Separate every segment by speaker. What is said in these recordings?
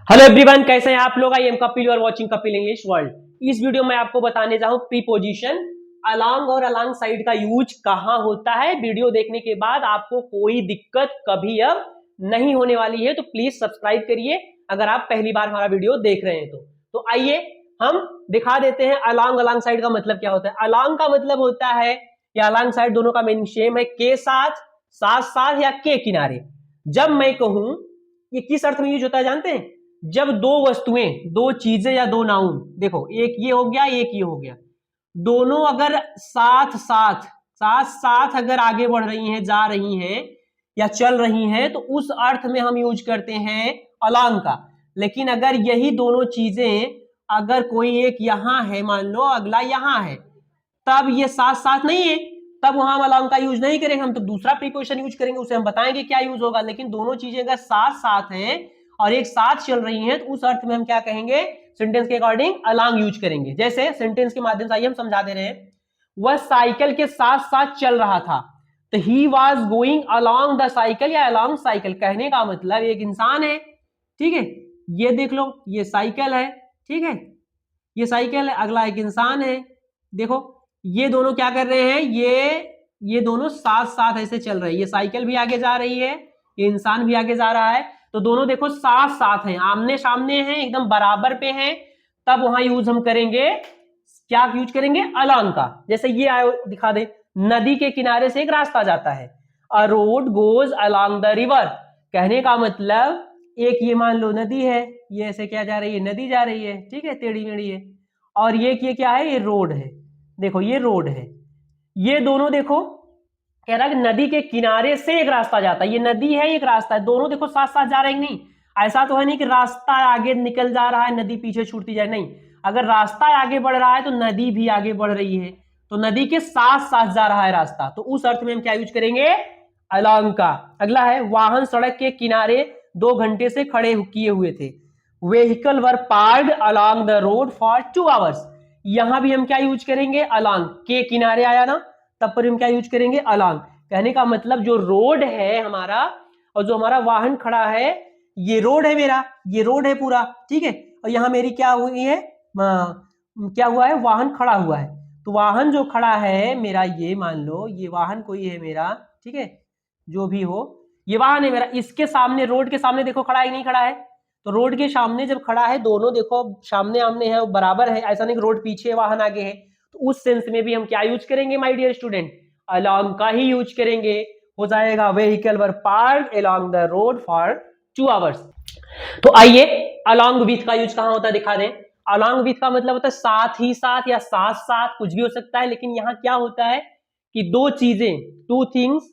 Speaker 1: Hello everyone, कैसे हैं आप लोग। I am Kapil, you are watching Kapil English world. इस वीडियो में आपको बताने जा रहा हूं प्रीपोजिशन अलोंग और अलोंग साइड का यूज कहां होता है। वीडियो देखने के बाद आपको कोई दिक्कत कभी अब नहीं होने वाली है, तो प्लीज सब्सक्राइब करिए अगर आप पहली बार हमारा वीडियो देख रहे हैं तो आइए हम दिखा देते हैं अलोंग अलोंग साइड का मतलब क्या होता है। अलोंग का मतलब होता है या अलोंग साइड, दोनों का मीनिंग सेम है, के साथ, साथ साथ या के किनारे। जब मैं कहूं, ये किस अर्थ में यूज होता है जानते हैं? जब दो वस्तुएं, दो चीजें या दो नाउन, देखो एक ये हो गया एक ये हो गया, दोनों अगर साथ साथ साथ साथ अगर आगे बढ़ रही हैं, जा रही हैं या चल रही हैं, तो उस अर्थ में हम यूज करते हैं अलोंग का। लेकिन अगर यही दोनों चीजें, अगर कोई एक यहां है मान लो, अगला यहां है, तब ये साथ साथ नहीं है, तब वहां हम अलोंग का यूज नहीं करेंगे, हम तो दूसरा प्रीपोजिशन यूज करेंगे, उसे हम बताएंगे क्या यूज होगा। लेकिन दोनों चीजें अगर साथ साथ हैं और एक साथ चल रही हैं, तो उस अर्थ में हम क्या कहेंगे, सेंटेंस के अकॉर्डिंग अलोंग यूज करेंगे। जैसे सेंटेंस के माध्यम से आइए हम समझा दे रहे हैं। वह साइकिल के साथ साथ चल रहा था, तो he was going along the cycle या अलोंग साइकिल। कहने का मतलब एक इंसान है, ठीक है, ये देख लो, ये साइकिल है, ठीक है, ये साइकिल है, अगला एक इंसान है। देखो ये दोनों क्या कर रहे हैं, ये दोनों साथ साथ ऐसे चल रहे हैं, ये साइकिल भी आगे जा रही है, ये इंसान भी आगे जा रहा है, तो दोनों देखो साथ साथ हैं, आमने सामने हैं, एकदम बराबर पे हैं। तब वहां यूज हम करेंगे, क्या यूज करेंगे, अलोंग का। जैसे ये आयो दिखा दे, नदी के किनारे से एक रास्ता जाता है, a road goes along the river. कहने का मतलब एक ये मान लो नदी है, ये ऐसे क्या जा रही है, नदी जा रही है, ठीक है, टेढ़ी मेढ़ी है, और ये क्या है, ये रोड है। देखो ये रोड है, ये दोनों देखो कह रहा है कि नदी के किनारे से एक रास्ता जाता है, ये नदी है एक रास्ता है, दोनों देखो साथ साथ जा रहे हैं। नहीं, ऐसा तो है नहीं कि रास्ता आगे निकल जा रहा है नदी पीछे छूटती जाए, नहीं, अगर रास्ता आगे बढ़ रहा है तो नदी भी आगे बढ़ रही है, तो नदी के साथ साथ जा रहा है रास्ता, तो उस अर्थ में हम क्या यूज करेंगे, अलोंग का। अगला है, वाहन सड़क के किनारे 2 घंटे से खड़े किए हुए थे। Vehicle were parked along the road for 2 hours. यहां भी हम क्या यूज करेंगे, अलोंग, के किनारे आया ना, तब पर हम क्या यूज करेंगे, अलोंग। कहने का मतलब जो रोड है हमारा और जो हमारा वाहन खड़ा है, ये रोड है मेरा, ये रोड है पूरा, ठीक है, और यहां मेरी क्या हुई है, क्या हुआ है, वाहन खड़ा हुआ है। तो वाहन जो खड़ा है मेरा, ये मान लो ये वाहन कोई है मेरा, ठीक है, जो भी हो, ये वाहन है मेरा, इसके सामने, रोड के सामने देखो खड़ा है नहीं खड़ा है, तो रोड के सामने जब खड़ा है, दोनों देखो सामने आमने है, बराबर है, ऐसा नहीं कि रोड पीछे वाहन आगे है, तो उस सेंस में भी हम क्या यूज करेंगे माय डियर स्टूडेंट, अलोंग का ही यूज करेंगे। हो जाएगा vehicle were parked along the road for 2 hours. तो आइए अलोंग विथ का यूज कहां होता है दिखा दें। अलोंग विथ का मतलब होता है साथ ही साथ या साथ साथ, कुछ भी हो सकता है, लेकिन यहां क्या होता है कि दो चीजें, टू थिंग्स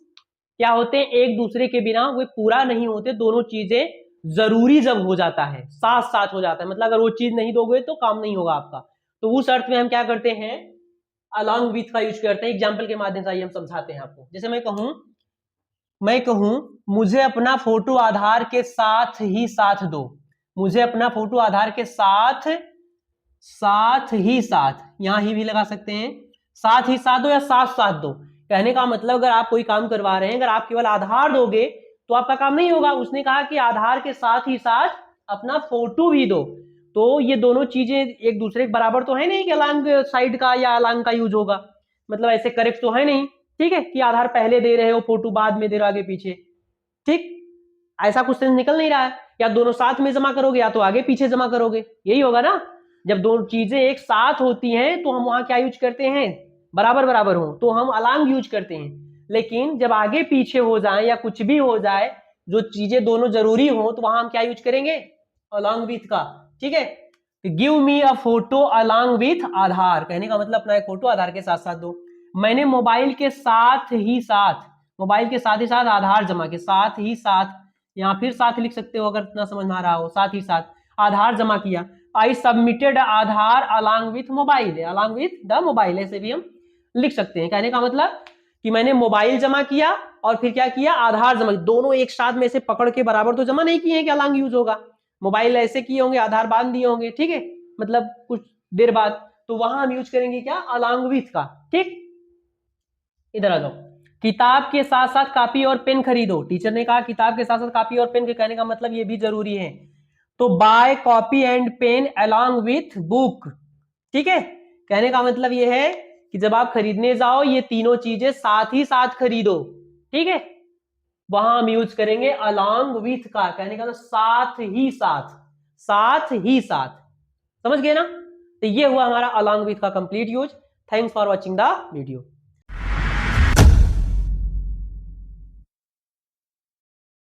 Speaker 1: क्या होते हैं, एक दूसरे के बिना वे पूरा नहीं होते, दोनों चीजें जरूरी जब हो जाता है, साथ साथ हो जाता है, मतलब अगर वो चीज नहीं दोगे तो काम नहीं होगा आपका, तो उस अर्थ में हम क्या करते हैं, अलोंग विथ का यूज करते हैं। एग्जाम्पल के माध्यम से आइए हम समझाते हैं आपको। जैसे मैं कहूं मुझे अपना फोटो आधार के साथ ही साथ दो, मुझे अपना फोटो आधार के साथ साथ ही साथ, यहां ही भी लगा सकते हैं, साथ ही साथ दो या साथ साथ दो। कहने का मतलब अगर आप कोई काम करवा रहे हैं, अगर आप केवल आधार दोगे तो आपका काम नहीं होगा, उसने कहा कि आधार के साथ ही साथ अपना फोटो भी दो, तो ये दोनों चीजें एक दूसरे के बराबर तो है नहीं कि अलोंग साइड का या अलोंग का यूज होगा, मतलब ऐसे करेक्ट तो है नहीं, ठीक है, कि आधार पहले दे रहे हो फोटो बाद में दे रहे हो आगे पीछे, ठीक, ऐसा कुछ सेंस निकल नहीं रहा है। या दोनों साथ में जमा करोगे या तो आगे पीछे जमा करोगे, यही होगा ना। जब दो चीजें एक साथ होती हैं तो हम वहां क्या यूज करते हैं, बराबर बराबर हो तो हम अलोंग यूज करते हैं, लेकिन जब आगे पीछे हो जाए या कुछ भी हो जाए, जो चीजें दोनों जरूरी हो, तो वहां हम क्या यूज करेंगे, अलोंग विथ का, ठीक है। Give me a photo along with Aadhaar, कहने का मतलब अपना एक फोटो आधार के साथ साथ दो। मैंने मोबाइल के साथ ही साथ, मोबाइल के साथ ही साथ आधार जमा के, साथ ही साथ, यहां फिर साथ लिख सकते हो अगर इतना समझ में आ रहा हो, साथ ही साथ आधार जमा किया। I submitted Aadhaar along with mobile, along with the mobile, ऐसे भी हम लिख सकते हैं। कहने का मतलब कि मैंने मोबाइल जमा किया और फिर क्या किया, आधार जमा, दोनों एक साथ में से पकड़ के बराबर तो जमा नहीं किए कि अलोंग यूज होगा, मोबाइल ऐसे किए होंगे, आधार बांध दिए होंगे, ठीक है, मतलब कुछ देर बाद, तो वहां हम यूज करेंगे क्या, अलोंग विथ का, ठीक। इधर आ जाओ, किताब के साथ साथ कॉपी और पेन खरीदो, टीचर ने कहा किताब के साथ साथ कॉपी और पेन के, कहने का मतलब ये भी जरूरी है, तो buy copy and pen along with book. ठीक है, कहने का मतलब ये है कि जब आप खरीदने जाओ ये तीनों चीजें साथ ही साथ खरीदो। ठीक है, वहां हम यूज करेंगे अलोंग विथ का, कहने का मतलब साथ ही साथ, साथ ही साथ। समझ गए ना? तो ये हुआ हमारा अलोंग विथ का complete use. Thanks for watching the video.